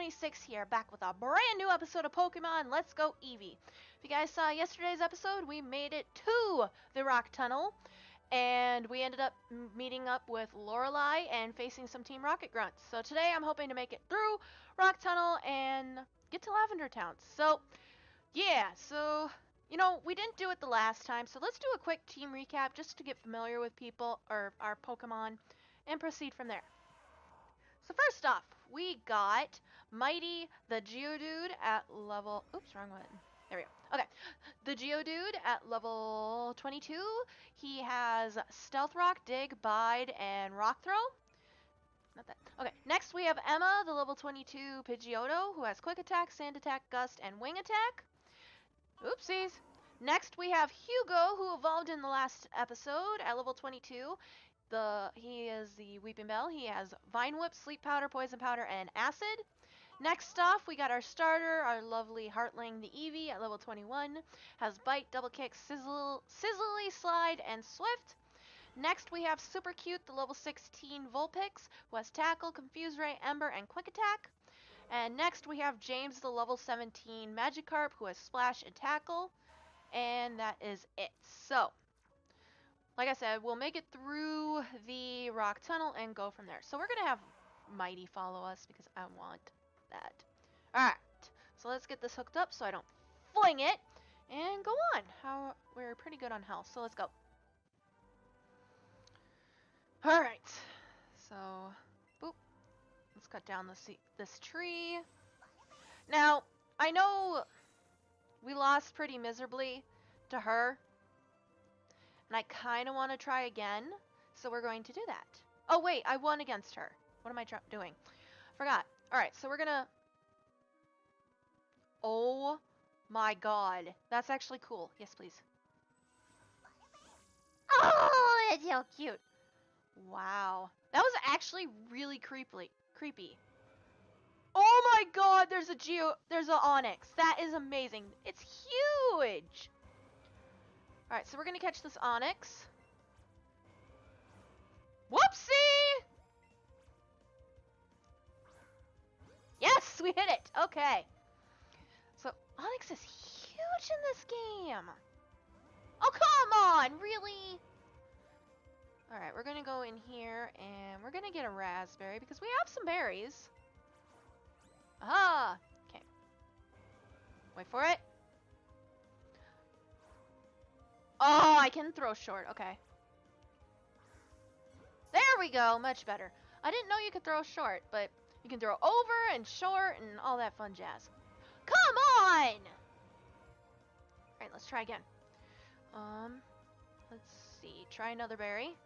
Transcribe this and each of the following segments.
26 here, back with a brand new episode of Pokemon Let's Go Eevee. If you guys saw yesterday's episode, we made it to the rock tunnel, and we ended up meeting up with Lorelei and facing some Team Rocket grunts. So today I'm hoping to make it through rock tunnel and get to Lavender Town. So, yeah, we didn't do it the last time, so let's do a quick team recap just to get familiar with people, or our Pokemon, and proceed from there. So first off, we got Mighty the Geodude at level... Oops, wrong one. There we go. Okay. The Geodude at level 22. He has Stealth Rock, Dig, Bide, and Rock Throw. Not that. Okay. Next, we have Emma, the level 22 Pidgeotto, who has Quick Attack, Sand Attack, Gust, and Wing Attack. Oopsies. Next, we have Hugo, who evolved in the last episode at level 22. He is the Weeping Bell. He has Vine Whip, Sleep Powder, Poison Powder, and Acid. Next off, we got our starter, our lovely Heartling, the Eevee, at level 21. Has Bite, Double Kick, Sizzly Slide, and Swift. Next, we have Super Cute, the level 16 Vulpix, who has Tackle, Confuse Ray, Ember, and Quick Attack. And next, we have James, the level 17 Magikarp, who has Splash and Tackle. And that is it. So, like I said, we'll make it through the rock tunnel and go from there. So we're going to have Mighty follow us because I want that. Alright, so let's get this hooked up so I don't fling it and go on. We're pretty good on health, so let's go. Alright, so, boop. Let's cut down this tree. Now, I know we lost pretty miserably to her, and I kind of want to try again, so we're going to do that. Oh, wait, I won against her. What am I doing? Forgot. Alright, so we're gonna... Oh my god. That's actually cool. Yes, please. Oh, that's so cute. Wow. That was actually really creepy. Oh my god, there's an Onyx. That is amazing. It's huge. Alright, so we're gonna catch this Onyx. Whoopsie! Yes, we hit it. Okay. So, Onyx is huge in this game. Oh, come on. Really? Alright, we're gonna go in here and we're gonna get a raspberry because we have some berries. Aha! Okay. Wait for it. Oh, I can throw short. Okay. There we go. Much better. I didn't know you could throw short, but you can throw over and short and all that fun jazz. Come on! Alright, let's try again. Let's see. Try another berry.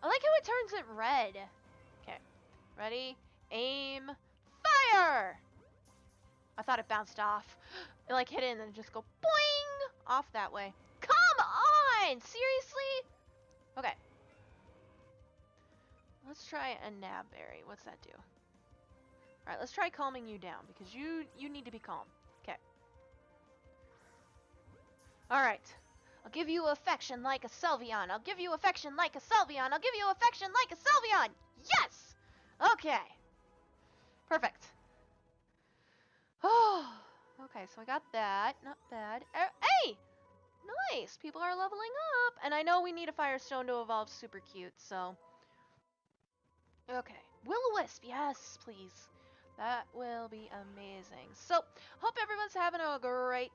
I like how it turns it red. Okay. Ready? Aim. Fire! I thought it bounced off. It like hit it and then just go boing! Off that way. Come on! Seriously? Okay. Let's try a Nabberry. What's that do? Alright, let's try calming you down because you need to be calm. Okay. Alright. I'll give you affection like a Sylveon. I'll give you affection like a Sylveon. I'll give you affection like a Sylveon. Yes! Okay. Perfect. Oh, okay, so I got that. Not bad. Hey! Nice! People are leveling up. And I know we need a Firestone to evolve Super Cute, so... Okay. Will-O-Wisp, yes, please. That will be amazing. So, hope everyone's having a great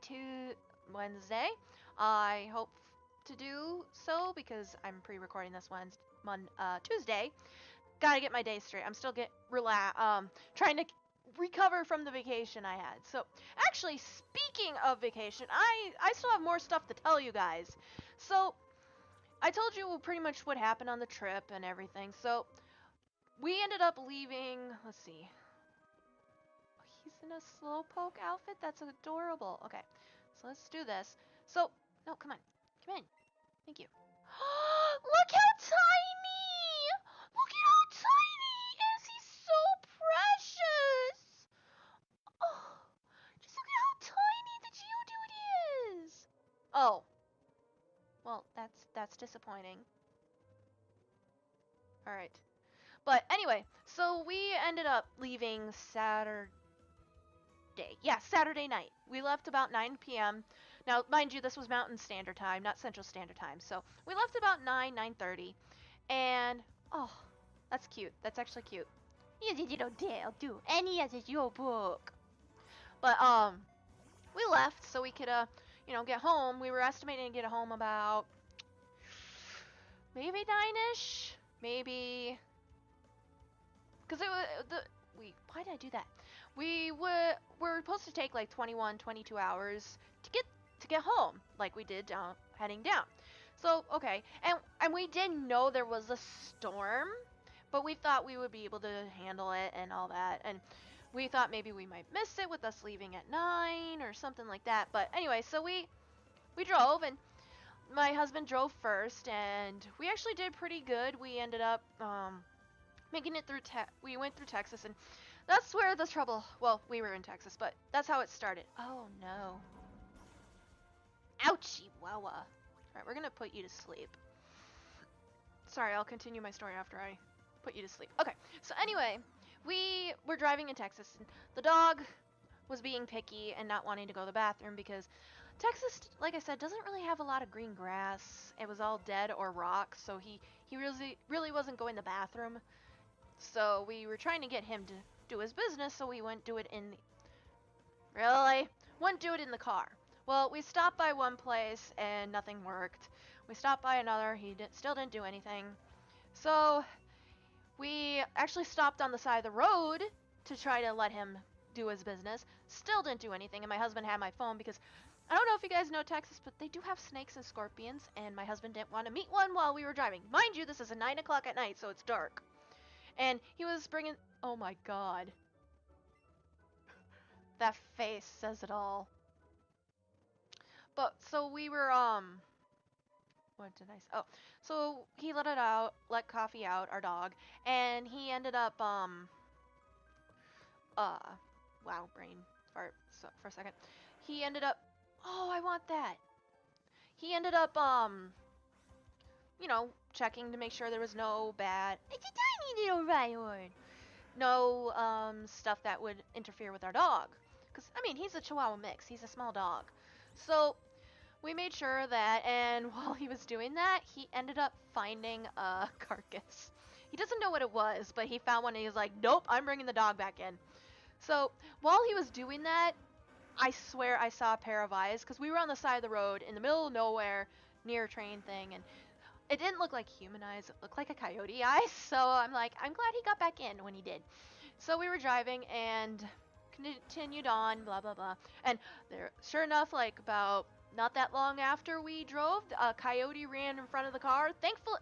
Wednesday. I hope to do so because I'm pre-recording this Tuesday. Gotta get my day straight. I'm still trying to recover from the vacation I had. So, actually, speaking of vacation, I still have more stuff to tell you guys. So, I told you pretty much what happened on the trip and everything. So, we ended up leaving, let's see. He's in a Slowpoke outfit? That's adorable. Okay, so let's do this. So, no, come on. Come in. Thank you. Look how tiny! Look at how tiny he is! He's so precious! Oh, just look at how tiny the Geodude is! Oh. Well, that's disappointing. Alright. But anyway, so we ended up leaving Saturday. Yeah, Saturday night. We left about 9 p.m. Now, mind you, this was Mountain Standard Time, not Central Standard Time. So we left about 9:30. And, oh, that's cute. That's actually cute. Yes, you don't dare do any as is your book. But, we left so we could, get home. We were estimating to get home about maybe 9-ish. Maybe, because it was, why did I do that? We're supposed to take like 21, 22 hours to get home, like we did heading down. So, okay, and we didn't know there was a storm, but we thought we would be able to handle it and all that, and we thought maybe we might miss it with us leaving at 9 or something like that. But anyway, so we drove, and my husband drove first, and we actually did pretty good. We ended up making it through we went through Texas, and that's where the trouble, well, we were in Texas, but that's how it started. Oh no. Ouchie wawa. Alright, we're gonna put you to sleep. Sorry, I'll continue my story after I put you to sleep. Okay, so anyway, we were driving in Texas, and the dog was being picky and not wanting to go to the bathroom because Texas, like I said, doesn't really have a lot of green grass. It was all dead or rock, so he really wasn't going to the bathroom. So we were trying to get him to do his business, so we wouldn't do it in the car. Well, we stopped by one place and nothing worked. We stopped by another, still didn't do anything. So we actually stopped on the side of the road to try to let him do his business. Still didn't do anything, and my husband had my phone because I don't know if you guys know Texas, but they do have snakes and scorpions, and my husband didn't want to meet one while we were driving. Mind you, this is 9 o'clock at night, so it's dark. And he was bringing, oh my god. That face says it all. But, so we were, what did I say? Oh, so he let Coffee out, our dog, and he ended up, wow, brain fart for a second. He ended up, oh, I want that. He ended up, checking to make sure there was no bad, it's a tiny little Rhyhorn. No, stuff that would interfere with our dog. Because, I mean, he's a Chihuahua mix. He's a small dog. So, we made sure that, and while he was doing that, he ended up finding a carcass. He doesn't know what it was, but he found one and he was like, nope, I'm bringing the dog back in. So, while he was doing that, I swear I saw a pair of eyes, because we were on the side of the road, in the middle of nowhere, near a train thing, and it didn't look like human eyes, it looked like a coyote eye, so I'm like, I'm glad he got back in when he did. So we were driving, and continued on, blah, blah, blah, and there, sure enough, like, about not that long after we drove, a coyote ran in front of the car. Thankfully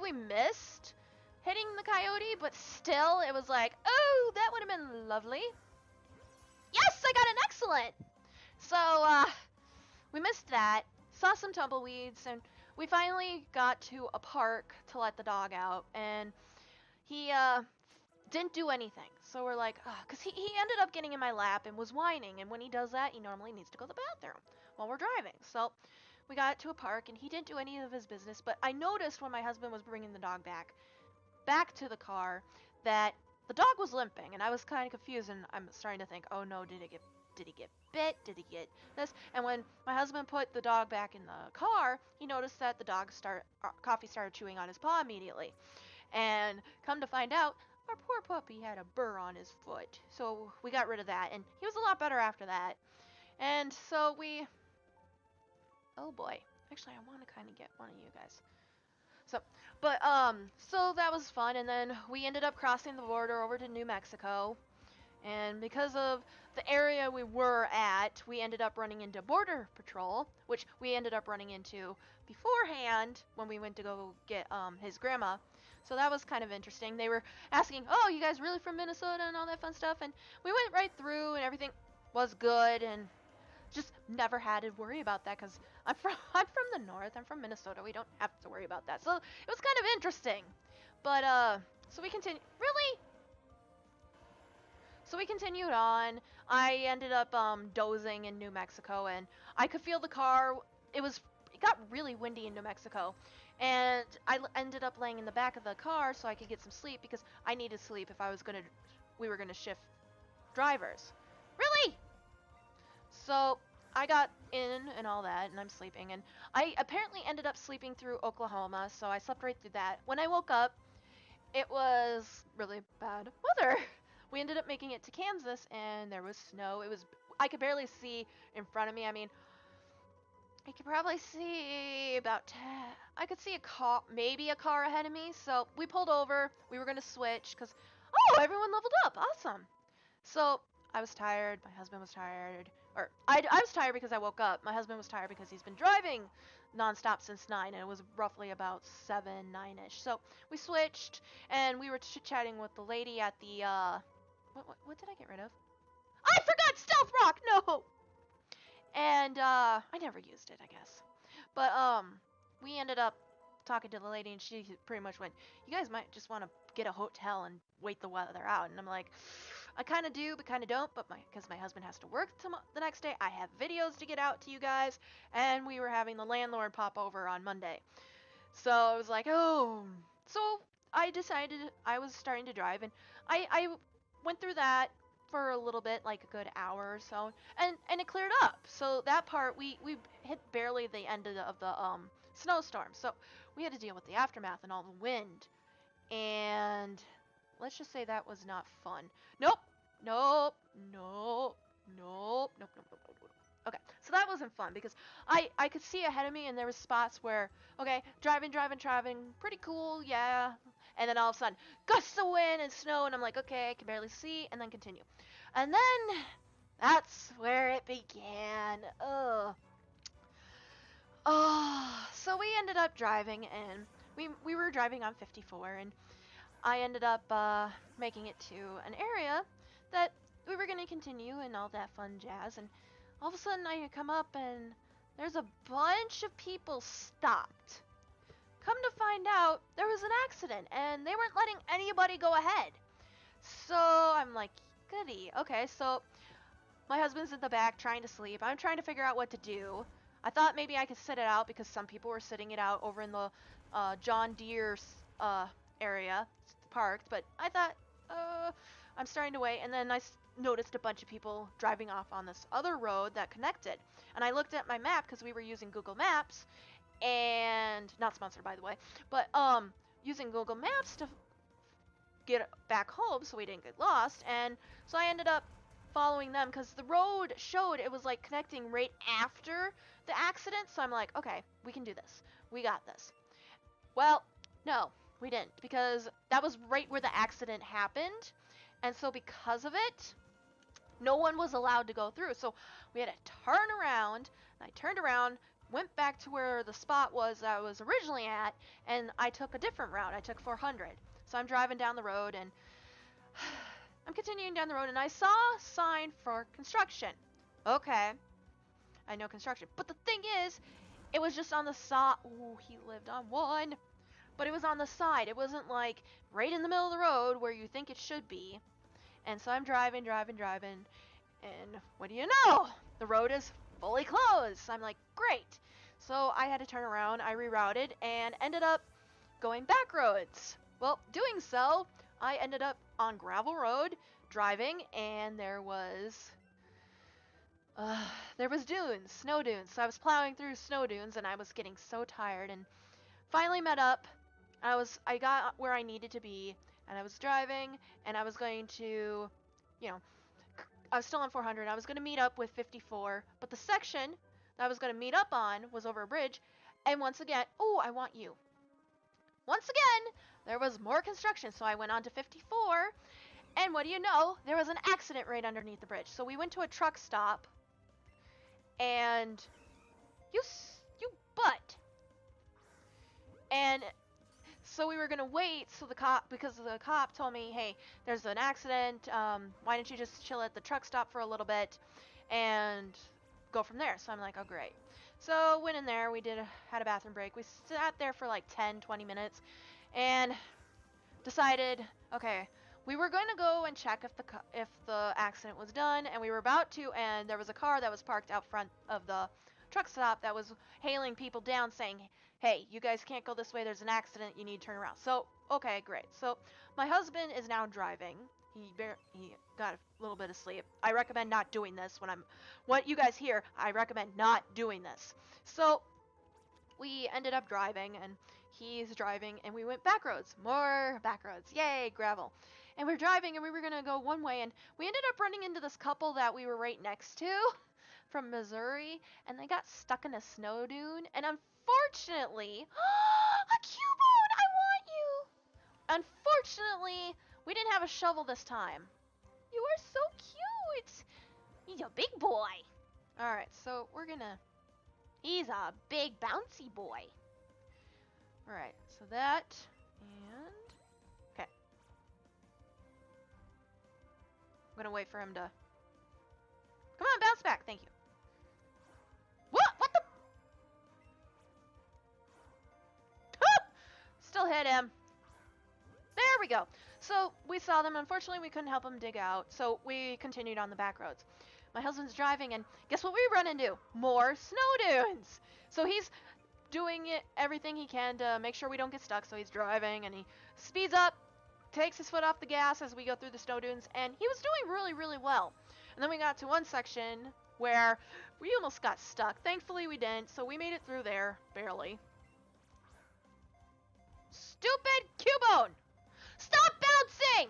we missed hitting the coyote, but still, it was like, oh, that would have been lovely. Yes, I got an excellent! So, we missed that, saw some tumbleweeds, and we finally got to a park to let the dog out, and he, didn't do anything. So we're like, because he ended up getting in my lap and was whining, and when he does that, he normally needs to go to the bathroom while we're driving. So we got to a park, and he didn't do any of his business, but I noticed when my husband was bringing the dog back to the car, that the dog was limping, and I was kind of confused, and I'm starting to think, oh no, did he get bit? Did he get this? And when my husband put the dog back in the car, he noticed that the Coffee started chewing on his paw immediately. And come to find out, our poor puppy had a burr on his foot. So we got rid of that, and he was a lot better after that. And so oh boy. Actually, I want to kind of get one of you guys. So that was fun, and then we ended up crossing the border over to New Mexico. And because of the area we were at, we ended up running into Border Patrol, which we ended up running into beforehand when we went to go get his grandma. So that was kind of interesting. They were asking, oh, you guys really from Minnesota and all that fun stuff? And we went right through and everything was good, and just never had to worry about that because I'm from the north. I'm from Minnesota. We don't have to worry about that. So it was kind of interesting. But so we continued. Really? So we continued on. I ended up dozing in New Mexico, and I could feel the car. It got really windy in New Mexico. And ended up laying in the back of the car so I could get some sleep because I needed sleep if we were gonna shift drivers. Really? So I got in and all that, and I'm sleeping, and I apparently ended up sleeping through Oklahoma, so I slept right through that. When I woke up, it was really bad weather. We ended up making it to Kansas, and there was snow. I could barely see in front of me. I mean, I could probably see about 10. I could see a car, maybe a car ahead of me. So we pulled over. We were gonna switch because, oh, everyone leveled up. Awesome. So I was tired. My husband was tired. Or I was tired because I woke up. My husband was tired because he's been driving nonstop since 9, and it was roughly about 7, 9-ish. So we switched, and we were chit-chatting with the lady at the, what did I get rid of? I forgot Stealth Rock! No! And, I never used it, I guess. But, we ended up talking to the lady, and she pretty much went, you guys might just want to get a hotel and wait the weather out. And I'm like, I kind of do, but kind of don't, but because my husband has to work the next day, I have videos to get out to you guys, and we were having the landlord pop over on Monday. So I was like, oh. So I decided I was starting to drive, and I went through that for a little bit, like a good hour or so, and it cleared up. So that part, we hit barely the end of the snowstorm. So we had to deal with the aftermath and all the wind. And let's just say that was not fun. Nope. Nope. Nope. Nope. Nope. Nope. Nope. Nope. Nope. Okay, so that wasn't fun because I could see ahead of me, and there was spots where, okay, driving, pretty cool, yeah. And then all of a sudden, gusts of wind and snow, and I'm like, okay, I can barely see, and then continue. And then that's where it began. Ugh. Oh, so we ended up driving, and we were driving on 54, and I ended up making it to an area that we were going to continue and all that fun jazz, and all of a sudden I come up and there's a bunch of people stopped. Come to find out, there was an accident, and they weren't letting anybody go ahead. So I'm like, goody. Okay, so my husband's in the back trying to sleep. I'm trying to figure out what to do. I thought maybe I could sit it out because some people were sitting it out over in the John Deere area parked, but I thought, I'm starting to wait, and then I noticed a bunch of people driving off on this other road that connected, and I looked at my map because we were using Google Maps, and not sponsored by the way, but using Google Maps to get back home so we didn't get lost, and so I ended up following them because the road showed it was like connecting right after the accident, so I'm like, okay, we can do this, we got this. Well, no, we didn't, because that was right where the accident happened, and so because of it, no one was allowed to go through. So we had to turn around, and I turned around, went back to where the spot was I was originally at, and I took a different route. I took 400. So I'm driving down the road, and I'm continuing down the road, and I saw a sign for construction. Okay, I know construction. But the thing is, it was just on the side. Ooh, he lived on one. But it was on the side. It wasn't like right in the middle of the road where you think it should be. And so I'm driving, and what do you know? The road is fully closed. I'm like, great. So I had to turn around, I rerouted, and ended up going back roads. Well, doing so, I ended up on gravel road, driving, and there was dunes, snow dunes. So I was plowing through snow dunes, and I was getting so tired, and finally met up. I got where I needed to be, and I was driving, and I was going to, I was still on 400. I was going to meet up with 54, but the section that I was going to meet up on was over a bridge, and once again, oh, I want you. Once again, there was more construction, so I went on to 54, and what do you know? There was an accident right underneath the bridge. So we went to a truck stop, and you butt. And so we were gonna wait. So because the cop told me, hey, there's an accident. Why don't you just chill at the truck stop for a little bit, and go from there? So I'm like, oh great. So went in there. We had a bathroom break. We sat there for like 10, 20 minutes, and decided, okay, we were going to go and check if the accident was done, and we were about to, and there was a car that was parked out front of the truck stop that was hailing people down saying, hey, you guys can't go this way, there's an accident, you need to turn around. So, okay, great. So, my husband is now driving. He got a little bit of sleep. I recommend not doing this what you guys hear, I recommend not doing this. So, we ended up driving, and he's driving, and we went back roads. More back roads. Yay, gravel. And we're driving, and we were going to go one way, and we ended up running into this couple that we were right next to from Missouri, and they got stuck in a snow dune, and unfortunately, a Cubone, I want you! Unfortunately, we didn't have a shovel this time. You are so cute! He's a big boy. Alright, so he's a big bouncy boy. Alright, so that, and, okay. I'm gonna wait for him to, come on, bounce back, thank you. What the? Still hit him. There we go. So, we saw them, unfortunately we couldn't help them dig out, so we continued on the back roads. My husband's driving, and guess what we run into? More snow dunes! So he's doing everything he can to make sure we don't get stuck, so he's driving, and he speeds up, takes his foot off the gas as we go through the snow dunes, and he was doing really, really well. And then we got to one section where we almost got stuck. Thankfully we didn't, so we made it through there, barely. Stupid Cubone! Stop bouncing!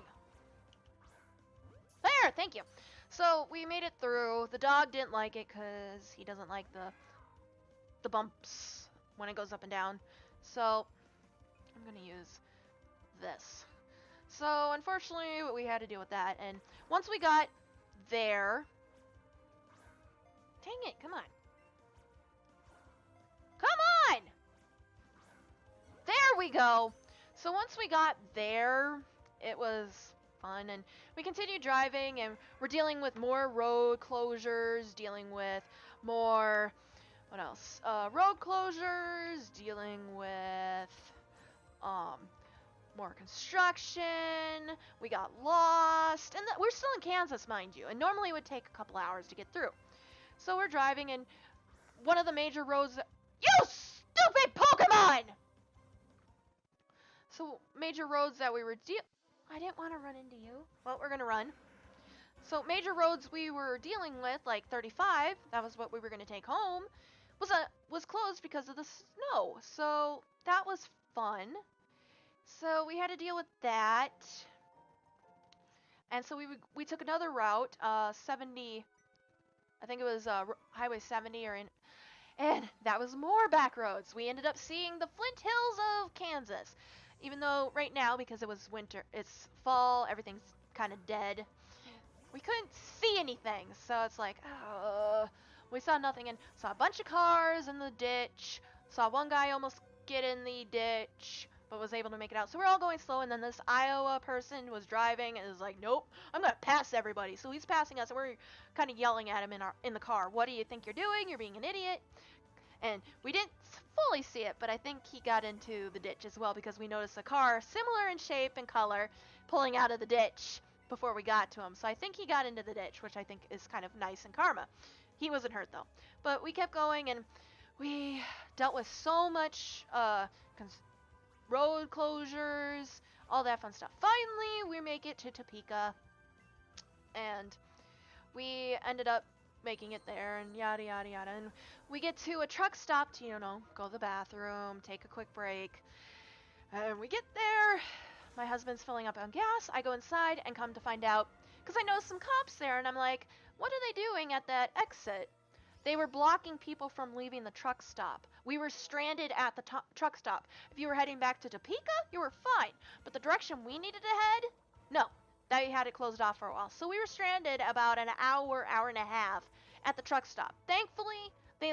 There, thank you. So we made it through. The dog didn't like it because he doesn't like the bumps when it goes up and down. So I'm gonna use this. So unfortunately we had to deal with that, and once we got there, dang it, come on. Come on! There we go. So once we got there, it was fun, and we continued driving, and we're dealing with more road closures, dealing with more, what else? Road closures, dealing with more construction. We got lost, and we're still in Kansas, mind you, and normally it would take a couple hours to get through. So we're driving, and one of the major roads you stupid Pokemon! So major roads that we were I didn't want to run into you. Well, we're gonna run. So major roads we were dealing with, like 35, that was what we were gonna take home, was closed because of the snow. So that was fun. So we had to deal with that. And so we took another route, 70, I think it was Highway 70 and that was more back roads. We ended up seeing the Flint Hills of Kansas. Even though right now, because it was winter, it's fall, everything's kind of dead, we couldn't see anything. So it's like, we saw nothing, and saw a bunch of cars in the ditch. Saw one guy almost get in the ditch, but was able to make it out. So we're all going slow, and then this Iowa person was driving and is like, nope, I'm gonna pass everybody. So he's passing us, and we're kind of yelling at him in the car. What do you think you're doing? You're being an idiot. And we didn't fully see it, but I think he got into the ditch as well, because we noticed a car similar in shape and color pulling out of the ditch before we got to him. So I think he got into the ditch, which I think is kind of nice and karma. He wasn't hurt though. But we kept going, and we dealt with so much road closures, all that fun stuff. Finally, we make it to Topeka, and we ended up making it there, and yada yada yada, and we get to a truck stop to, go to the bathroom, take a quick break, and we get there. My husband's filling up on gas. I go inside and come to find out, because I noticed some cops there, and I'm like, what are they doing at that exit? They were blocking people from leaving the truck stop. We were stranded at the truck stop. If you were heading back to Topeka, you were fine, but the direction we needed to head, no. They had it closed off for a while. So we were stranded about an hour and a half at the truck stop. Thankfully, they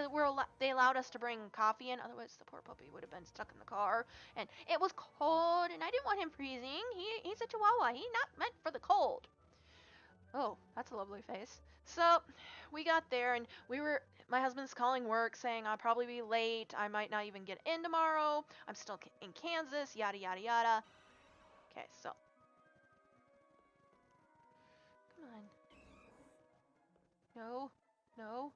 allowed us to bring coffee in. Otherwise, the poor puppy would have been stuck in the car. And it was cold, and I didn't want him freezing. He's a Chihuahua. He's not meant for the cold. Oh, that's a lovely face. So we got there, and my husband's calling work saying I'll probably be late. I might not even get in tomorrow. I'm still in Kansas, yada, yada, yada. Okay, so. Come on. No.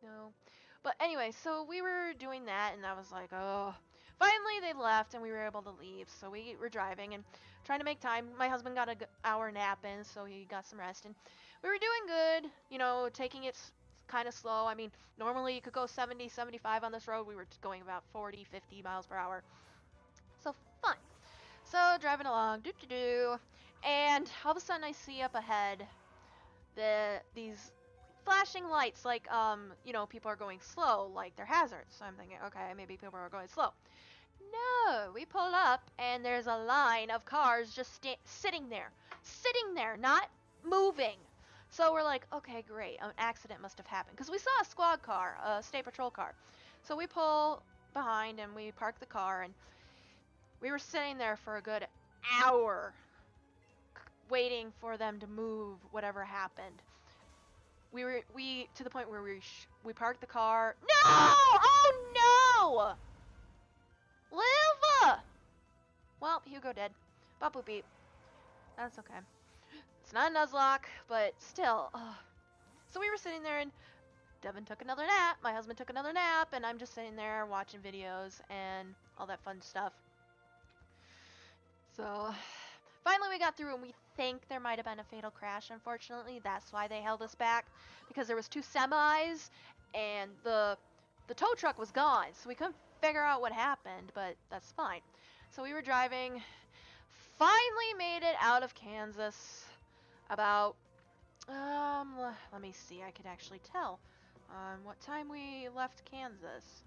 No. But anyway, so we were doing that, and I was like, oh. Finally, they left, and we were able to leave. So we were driving and trying to make time. My husband got an hour nap in, so he got some rest. And we were doing good, you know, taking it kind of slow. I mean, normally you could go 70, 75 on this road. We were going about 40, 50 miles per hour. So fun. So driving along, doo-doo-doo. And all of a sudden I see up ahead these flashing lights, like you know, people are going slow, like they're hazards. So I'm thinking, okay, maybe people are going slow. No, we pull up and there's a line of cars just sitting there, not moving. So we're like, okay, great, an accident must have happened, because we saw a squad car, a state patrol car. So we pull behind and we park the car, and we were sitting there for a good hour waiting for them to move whatever happened. We to the point where we parked the car. No! Oh no! Live! Well, Hugo dead. Bop boop beep. That's okay. It's not a Nuzlocke, but still. Ugh. So we were sitting there, and Devin took another nap. My husband took another nap, and I'm just sitting there watching videos and all that fun stuff. So finally we got through, and we think there might have been a fatal crash. Unfortunately, that's why they held us back, because there was 2 semis and the tow truck was gone, so we couldn't figure out what happened, but that's fine. So we were driving, finally made it out of Kansas about let me see, I could actually tell what time we left Kansas,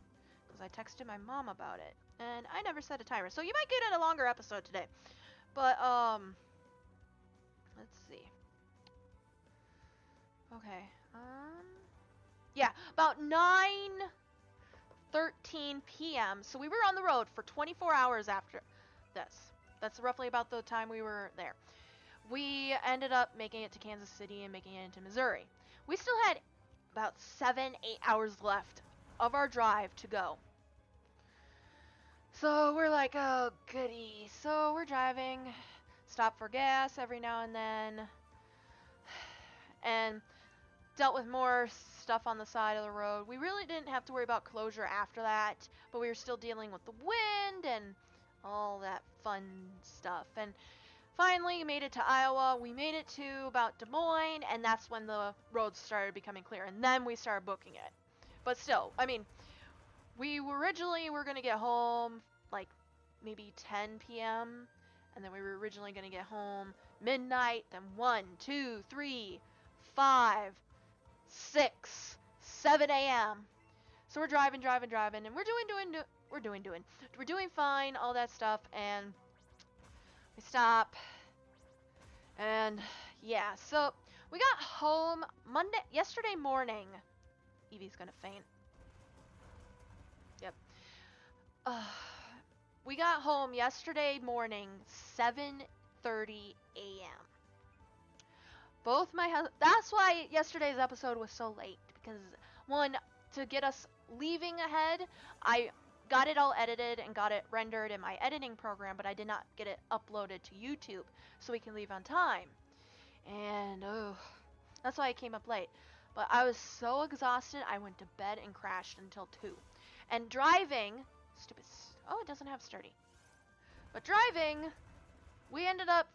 because I texted my mom about it, and I never set a timer, so you might get a longer episode today. But let's see. Okay. Yeah, about 9:13 p.m. So we were on the road for 24 hours after this. That's roughly about the time we were there. We ended up making it to Kansas City and making it into Missouri. We still had about 7-8 hours left of our drive to go. So we're like, oh goody. So we're driving, stop for gas every now and then, and dealt with more stuff on the side of the road. We really didn't have to worry about closure after that, but we were still dealing with the wind and all that fun stuff. And finally made it to Iowa. We made it to about Des Moines, and that's when the roads started becoming clear, and then we started booking it. But still, I mean, we originally were going to get home like maybe 10 p.m. and then we were originally going to get home midnight, then 1, 2, 3, 5, 6, 7 a.m. So we're driving, and we're doing fine, all that stuff, and we stop, and yeah, so we got home yesterday morning. Evie's gonna faint. Yep. We got home yesterday morning, 7:30 a.m. That's why yesterday's episode was so late, because one, to get us leaving ahead, I got it all edited and got it rendered in my editing program, but I did not get it uploaded to YouTube so we can leave on time. And that's why I came up late. But I was so exhausted, I went to bed and crashed until 2. And driving, it doesn't have sturdy. But driving, we ended up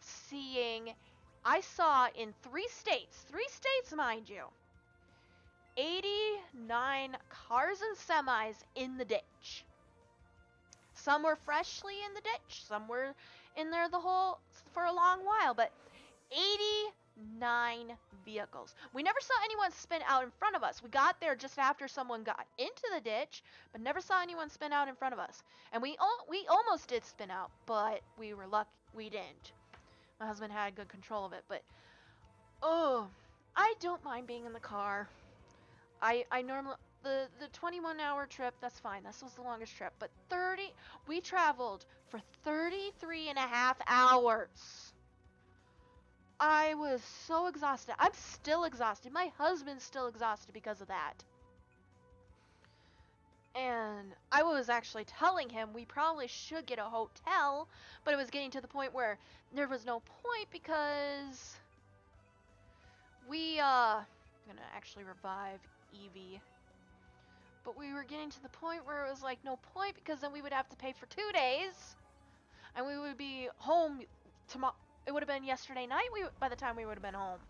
I saw in 3 states, mind you, 89 cars and semis in the ditch. Some were freshly in the ditch, some were in there for a long while, but 89 vehicles. We never saw anyone spin out in front of us. We got there just after someone got into the ditch, but never saw anyone spin out in front of us. And we almost did spin out, but we were lucky we didn't. My husband had good control of it, but I don't mind being in the car. I normally, the 21-hour trip, that's fine. This was the longest trip, but we traveled for 33 and a half hours. I was so exhausted. I'm still exhausted. My husband's still exhausted because of that. And I was actually telling him we probably should get a hotel, but it was getting to the point where there was no point, because we I'm gonna actually revive Eevee. But we were getting to the point where it was like no point because then we would have to pay for 2 days, and we would be home tomorrow. It would have been yesterday night. By the time we would have been home.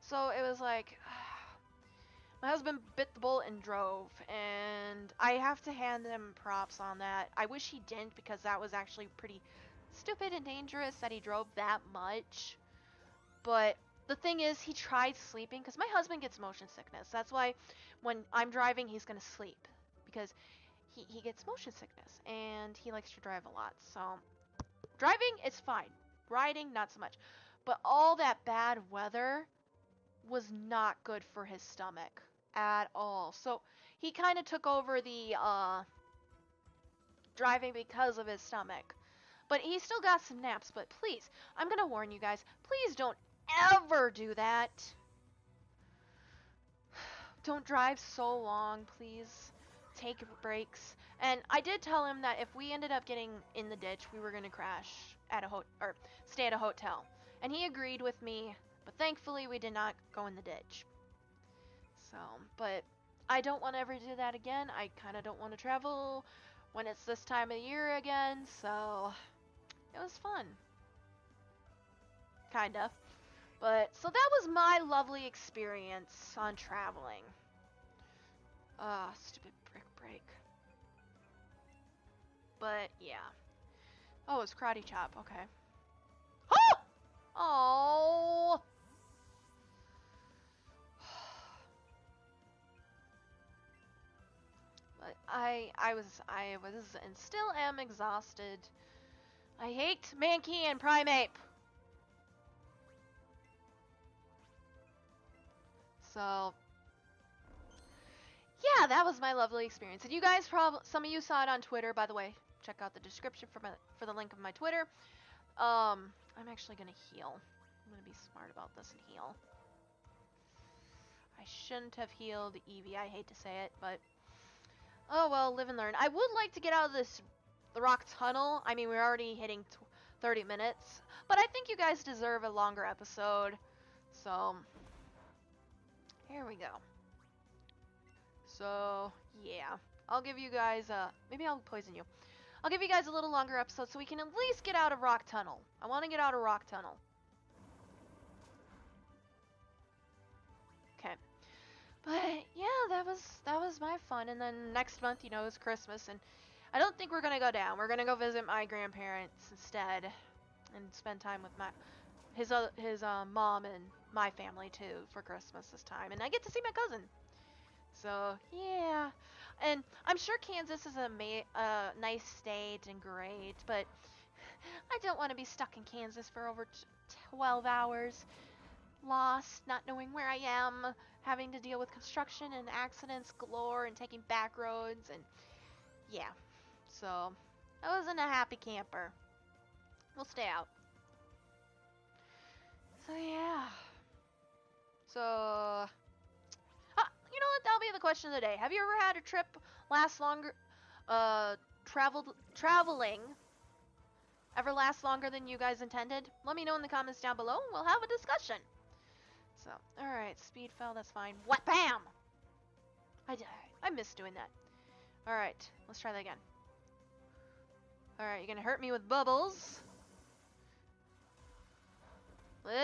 So it was like my husband bit the bullet and drove, and I have to hand him props on that. I wish he didn't because that was actually pretty stupid and dangerous that he drove that much. But the thing is, he tried sleeping because my husband gets motion sickness. That's why when I'm driving, he's going to sleep because he gets motion sickness and he likes to drive a lot. So driving is fine. Riding, not so much. But all that bad weather was not good for his stomach at all. So he kind of took over the driving because of his stomach. But he still got some naps. But please, I'm going to warn you guys, please don't ever do that. Don't drive so long, please. Take breaks. And I did tell him that if we ended up getting in the ditch, we were going to crash at a or stay at a hotel. And he agreed with me, but thankfully we did not go in the ditch. So, but I don't want to ever do that again. I kind of don't want to travel when it's this time of year again, so it was fun. Kinda. But, so that was my lovely experience on traveling. Stupid brick break. But, yeah. Oh, it's karate chop, okay. Oh! Oh! But I was, and still am exhausted. I hate Mankey and Primeape. So, yeah, that was my lovely experience. And you guys some of you saw it on Twitter, by the way. Check out the description for the link of my Twitter. I'm actually gonna heal. I'm gonna be smart about this and heal. I shouldn't have healed Eevee. I hate to say it, but oh well, live and learn. I would like to get out of the rock tunnel. I mean, we're already hitting 30 minutes, but I think you guys deserve a longer episode. So here we go. So yeah, I'll give you guys maybe I'll poison you. I'll give you guys a little longer episode so we can at least get out of rock tunnel. I want to get out of rock tunnel. Okay. But yeah, that was my fun. And then next month, you know, is Christmas, and I don't think we're gonna go down. We're gonna go visit my grandparents instead, and spend time with his mom and my family too for Christmas this time. And I get to see my cousin. So yeah, and I'm sure Kansas is a nice state and great, but I don't want to be stuck in Kansas for over 12 hours. Lost, not knowing where I am, having to deal with construction and accidents galore and taking back roads, and yeah. So, I wasn't a happy camper. We'll stay out. So, yeah. So, you know what? That'll be the question of the day. Have you ever had a trip last longer, traveling ever last longer than you guys intended? Let me know in the comments down below, and we'll have a discussion. So, alright, speed fell, that's fine. What? Bam! I miss doing that. Alright, let's try that again. Alright, you're gonna hurt me with bubbles. Live!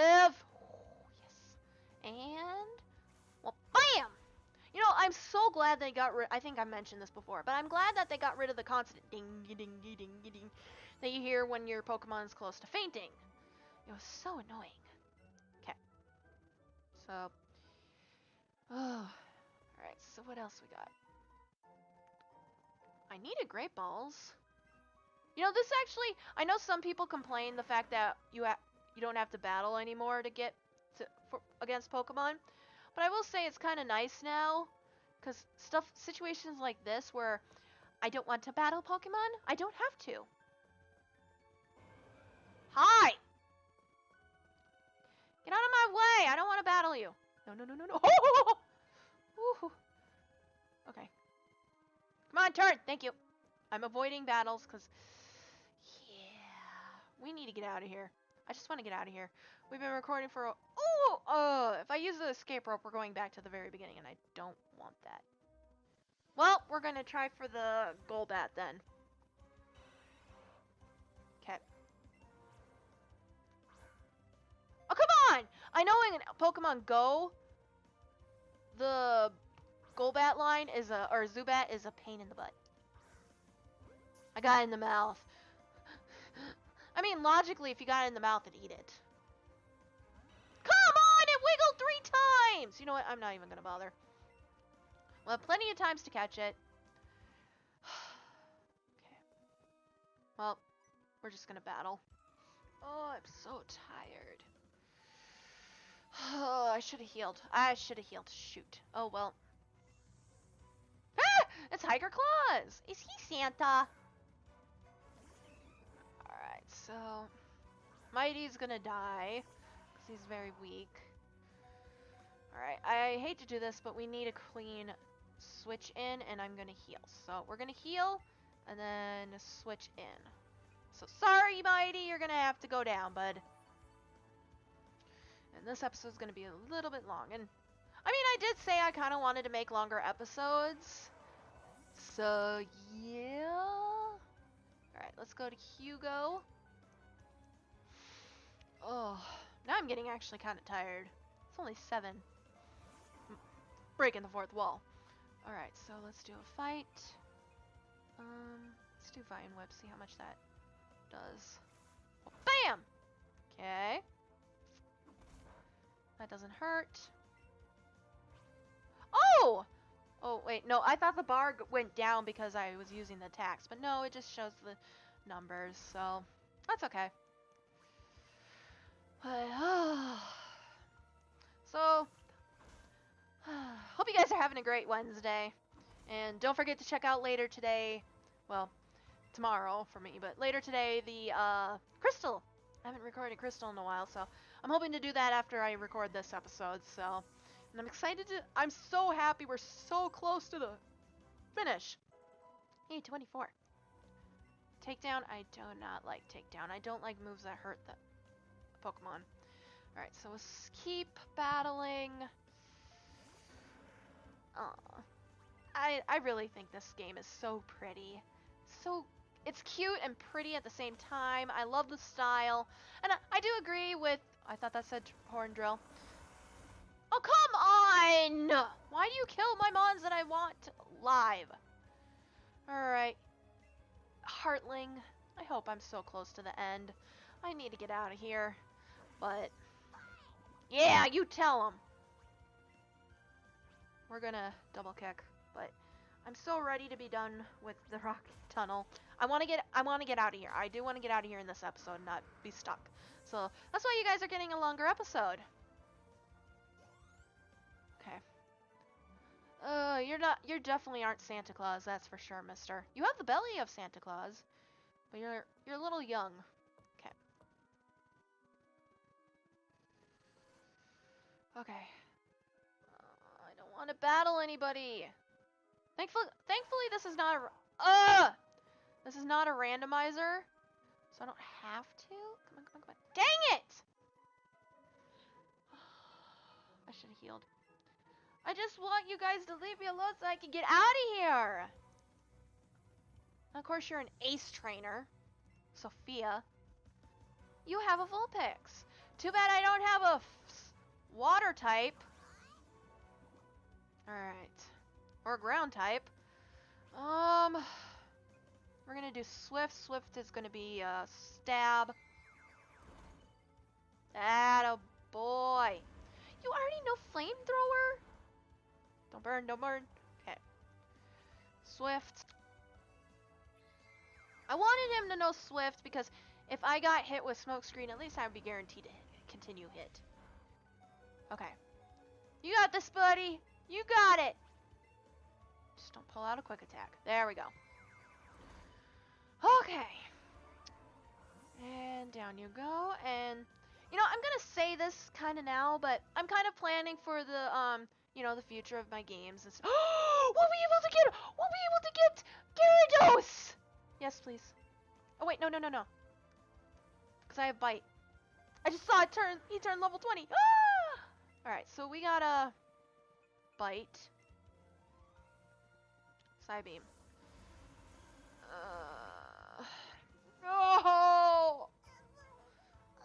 Yes. And, well, bam! You know, I'm so glad they got rid, I think I mentioned this before, but I'm glad that they got rid of the constant ding-ding-ding-ding-ding that you hear when your Pokemon is close to fainting. It was so annoying. Okay. So, oh, alright, so what else we got? I needed Great Balls. You know, this actually, I know some people complain the fact that you don't have to battle anymore to get against Pokemon, but I will say it's kind of nice now, because situations like this where I don't want to battle Pokemon, I don't have to. Hi! Get out of my way! I don't want to battle you. No, no, no, no, no. Ooh. Okay. Come on, turn! Thank you. I'm avoiding battles, because, yeah, we need to get out of here. I just want to get out of here. We've been recording for, if I use the escape rope, we're going back to the very beginning, and I don't want that. Well, we're gonna try for the Golbat then. Okay. Oh, come on! I know in Pokemon Go, the Golbat line is or Zubat is a pain in the butt. I got it in the mouth. I mean, logically, if you got it in the mouth, it'd eat it. Come on! It wiggled 3 times! You know what? I'm not even gonna bother. We'll have plenty of times to catch it. Okay. Well, we're just gonna battle. Oh, I'm so tired. Oh, I should have healed. I should have healed. Shoot. Oh, well. Ah! It's Hiker Claws! Is he Santa? Alright, so... Mighty's gonna die. Because he's very weak. Alright, I hate to do this, but we need a clean switch in, and I'm gonna heal. So, we're gonna heal, and then switch in. So, sorry, Mighty, you're gonna have to go down, bud. And this episode's gonna be a little bit long. And, I mean, I did say I kind of wanted to make longer episodes. So, yeah. Alright, let's go to Hugo. Oh, now I'm getting actually kind of tired. It's only 7. Breaking the 4th wall. Alright, so let's do a fight. Let's do Vine Whip, see how much that does. Oh, bam! Okay. That doesn't hurt. Oh! Oh, wait, no, I thought the bar went down because I was using the attacks, but no, it just shows the numbers, so that's okay. So, hope you guys are having a great Wednesday. And don't forget to check out later today, well, tomorrow for me, but later today, the Crystal. I haven't recorded Crystal in a while, so I'm hoping to do that after I record this episode, so. And I'm excited to, I'm so happy we're so close to the finish. Hey, 24. Takedown, I do not like takedown. I don't like moves that hurt the Pokemon. Alright, so let's keep battling. I really think this game is so pretty. So, it's cute and pretty at the same time. I love the style. And I do agree with, I thought that said Horn Drill. Oh, come on! Why do you kill my mons that I want live? Alright. Heartling. I hope I'm so close to the end. I need to get out of here. But, yeah, you tell him. We're gonna double kick, but I'm so ready to be done with the rock tunnel. I want to get out of here. I do want to get out of here in this episode, not be stuck. So that's why you guys are getting a longer episode. Okay. You definitely aren't Santa Claus, that's for sure, mister. You have the belly of Santa Claus, but you're a little young. Okay. Okay. I don't want to battle anybody. Thankfully, this is not a this is not a randomizer, so I don't have to. Come on, come on, come on! Dang it! I should have healed. I just want you guys to leave me alone so I can get out of here. And of course, you're an ace trainer, Sophia. You have a Vulpix. Too bad I don't have a water type. Alright. Or ground type. We're gonna do Swift. Swift is gonna be Stab. Atta boy. You already know Flamethrower? Don't burn, don't burn. Okay. Swift. I wanted him to know Swift because if I got hit with Smokescreen, at least I would be guaranteed to continue hit. Okay. You got this, buddy. You got it. Just don't pull out a quick attack. There we go. Okay. And down you go. And, you know, I'm going to say this kind of now, but I'm kind of planning for the, you know, the future of my games. We'll be able to get Gyarados! Yes, please. Oh, wait, no. Because I have Bite. I just saw it he turned level 20. Ah! Alright, so we got a bite. Psybeam. No!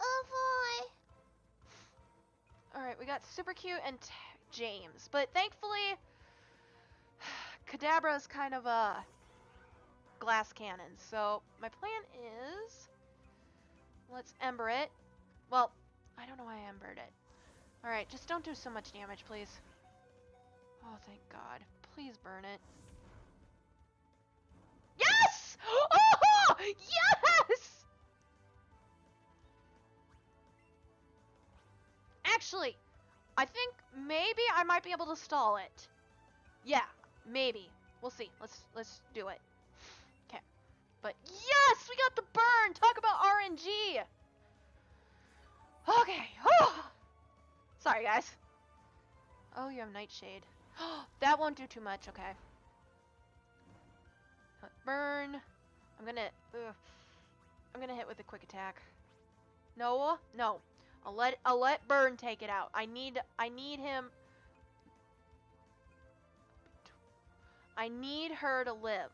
Oh boy. Alright, we got Super Cute and James. But thankfully, Kadabra is kind of a glass cannon. So my plan is, let's Ember it. Well, I don't know why I Embered it. Alright, just don't do so much damage, please. Oh, thank God. Please burn it. Yes! Oh! Yes! Actually, I think maybe I might be able to stall it. Yeah, maybe. We'll see. Let's do it. Okay. But yes, we got the burn. Talk about RNG. Okay. Oh. Sorry, guys. Oh, you have Nightshade. That won't do too much. Okay. Burn. I'm gonna hit with a quick attack. No. I'll let Burn take it out. I need him. I need her to live.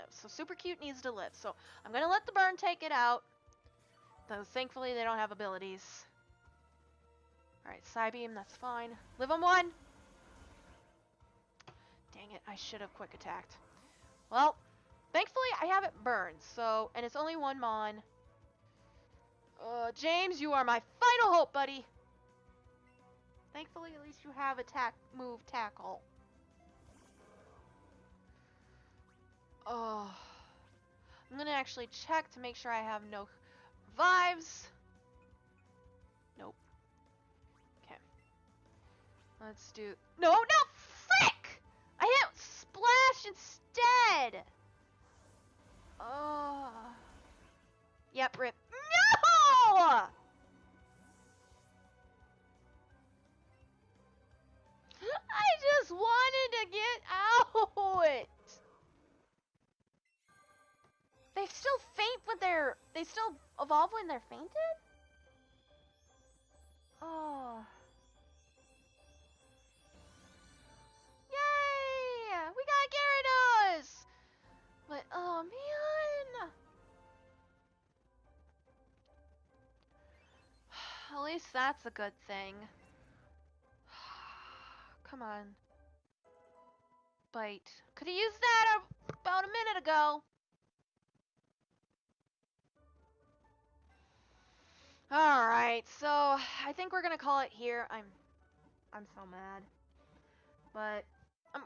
So Super Cute needs to live. So I'm gonna let the Burn take it out. Though thankfully they don't have abilities. Alright, Psybeam, that's fine. Live on 1! Dang it, I should have quick attacked. Well, thankfully I have it burned, so, and it's only 1 Mon. James, you are my final hope, buddy! Thankfully, at least you have attack, move, tackle. Oh. I'm gonna actually check to make sure I have no revives. Nope. Okay. Let's do... No! Frick! I hit Splash instead! Oh. Yep, rip. No! I just wanted to get out! They still faint when they still evolve when they're fainted? Oh. Yay! We got Gyarados! But, oh man! At least that's a good thing. Come on. Bite. Could've used that about a minute ago. Alright, so I think we're gonna call it here. I'm so mad. But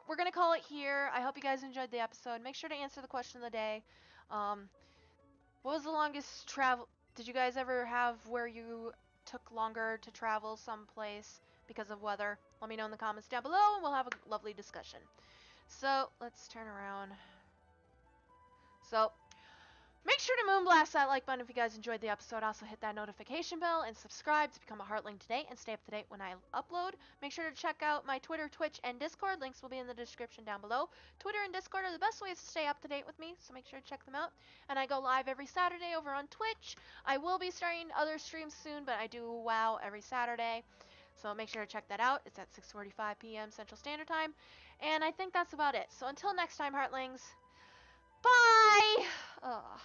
we're gonna call it here. I hope you guys enjoyed the episode. Make sure to answer the question of the day. What was the longest travel? Did you guys ever have where you took longer to travel someplace because of weather? Let me know in the comments down below and we'll have a lovely discussion. So, let's turn around. So, make sure to moonblast that like button if you guys enjoyed the episode. Also hit that notification bell and subscribe to become a Heartling today and stay up to date when I upload. Make sure to check out my Twitter, Twitch, and Discord. Links will be in the description down below. Twitter and Discord are the best ways to stay up to date with me, so make sure to check them out. And I go live every Saturday over on Twitch. I will be starting other streams soon, but I do WoW every Saturday. So make sure to check that out. It's at 6:45 p.m. Central Standard Time. And I think that's about it. So until next time, Heartlings, bye! Ugh.